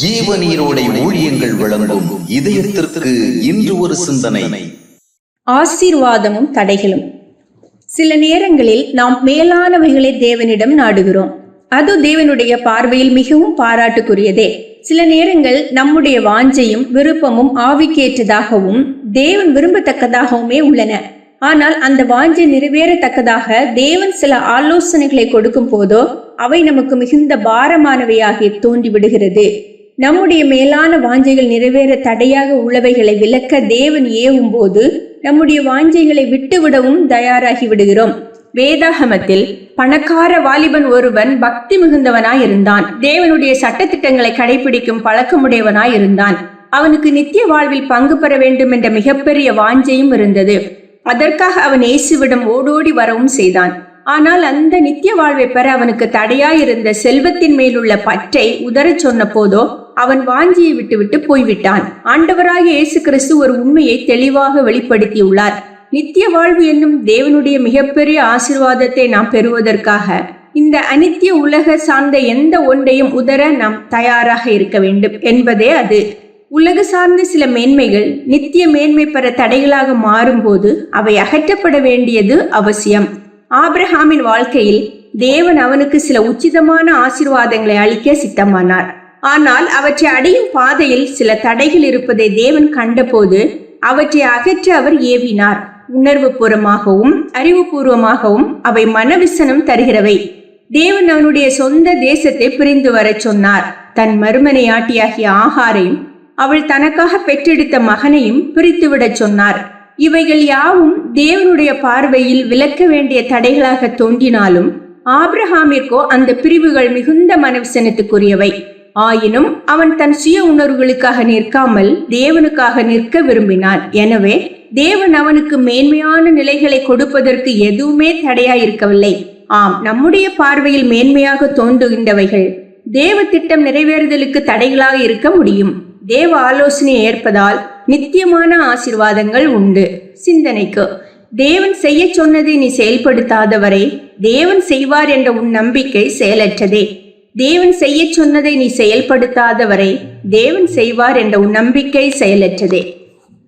ஜீவநீரோடை ஊழியங்கள் வழங்கும் இதயத்திற்கு இன்று ஒரு சிந்தனை. ஆசீர்வாதமும் தடைகளும். சில நேரங்களில் நாம் மேலானவைகளை தேவனிடம் நாடுகிறோம். அது தேவனுடைய பார்வையில் மிகவும் பாராட்டுக்குரியதே. சில நேரங்கள் நம்முடைய வாஞ்சையும் விருப்பமும் ஆவிக்கேற்றதாகவும் தேவன் விரும்பத்தக்கதாகவுமே உள்ளன. ஆனால் அந்த வாஞ்சை நிறைவேறத்தக்கதாக தேவன் சில ஆலோசனைகளை கொடுக்கும் போதோ அவை நமக்கு மிகுந்த பாரமானவையாக தோன்றிவிடுகிறது. நம்முடைய மேலான வாஞ்சைகள் நிறைவேற தடையாக உள்ளவைகளை விலக்க தேவன் ஏவும் போது நம்முடைய வாஞ்சைகளை விட்டுவிடவும் தயாராகி விடுகிறோம். வேதாகமத்தில் பணக்கார வாலிபன் ஒருவன் பக்தி மிகுந்தவனாயிருந்தான். தேவனுடைய சட்டத்திட்டங்களை கடைபிடிக்கும் பழக்கமுடையவனாயிருந்தான். அவனுக்கு நித்திய வாழ்வில் பங்கு பெற வேண்டும் என்ற மிகப்பெரிய வாஞ்சையும் இருந்தது. அதற்காக அவன் இயேசுவிடம் ஓடோடி வரவும் செய்தான். ஆனால் அந்த நித்திய வாழ்வை பெற அவனுக்கு தடையாயிருந்த செல்வத்தின் மேலுள்ள பற்றை உதறச் சொன்ன போதோ அவன் வாஞ்சியை விட்டுவிட்டு போய்விட்டான். ஆண்டவராகிய இயேசு கிறிஸ்து ஒரு உண்மையை தெளிவாக வெளிப்படுத்தியுள்ளார். நித்திய வாழ்வு என்னும் தேவனுடைய மிகப்பெரிய ஆசீர்வாதத்தை நாம் பெறுவதற்காக இந்த அநித்திய உலக சார்ந்த எந்த ஒன்றையும் உதற நாம் தயாராக இருக்க வேண்டும் என்பதே அது. உலக சார்ந்த சில மேன்மைகள் நித்திய மேன்மை பெற தடைகளாக மாறும்போது அவை அகற்றப்பட வேண்டியது அவசியம். ஆபிரகாமின் வாழ்க்கையில் தேவன் அவனுக்கு சில உச்சிதமான ஆசீர்வாதங்களை அளிக்க சித்தமானார். ஆனால் அவற்றை அடையும் பாதையில் சில தடைகள் இருப்பதை தேவன் கண்டபோது அவற்றை அகற்ற அவர் ஏவினார். உணர்வு பூர்வமாகவும் அறிவுபூர்வமாகவும் அவை மனவிசனம் தருகிறவை. தேவன் அவனுடைய சொந்த தேசத்தை பிரிந்து வர சொன்னார். தன் மறுமனையாட்டியாகிய ஆகாரையும் அவள் தனக்காக பெற்றெடுத்த மகனையும் பிரித்துவிடச் சொன்னார். இவைகள் யாவும் தேவனுடைய பார்வையில் விலக்க வேண்டிய தடைகளாக தோன்றினாலும் ஆபிரகாமிற்கோ அந்த பிரிவுகள் மிகுந்த மனவிசனத்துக்குரியவை. ஆயினும் அவன் தன் சுய உணர்வுகளுக்காக நிற்காமல் தேவனுக்காக நிற்க விரும்பினான். எனவே தேவன் அவனுக்கு மேன்மையான நிலைகளை கொடுப்பதற்கு எதுவுமே தடையாயிருக்கவில்லை. ஆம், நம்முடைய பார்வையில் மேன்மையாக தோன்றுகின்றவைகள் தேவ திட்டம் நிறைவேறுதலுக்கு தடைகளாக இருக்க முடியும். தேவ ஆலோசனையை ஏற்பதால் நித்தியமான ஆசீர்வாதங்கள் உண்டு. சிந்தனைக்கு: தேவன் செய்ய சொன்னதை நீ செயல்படுத்தாதவரை தேவன் செய்வார் என்ற உன் நம்பிக்கை செயலற்றதே. தேவன் செய்ய சொன்னதை நீ செயல்படுத்தாதவரை தேவன் செய்வார் என்ற உன் நம்பிக்கை செயலற்றதே.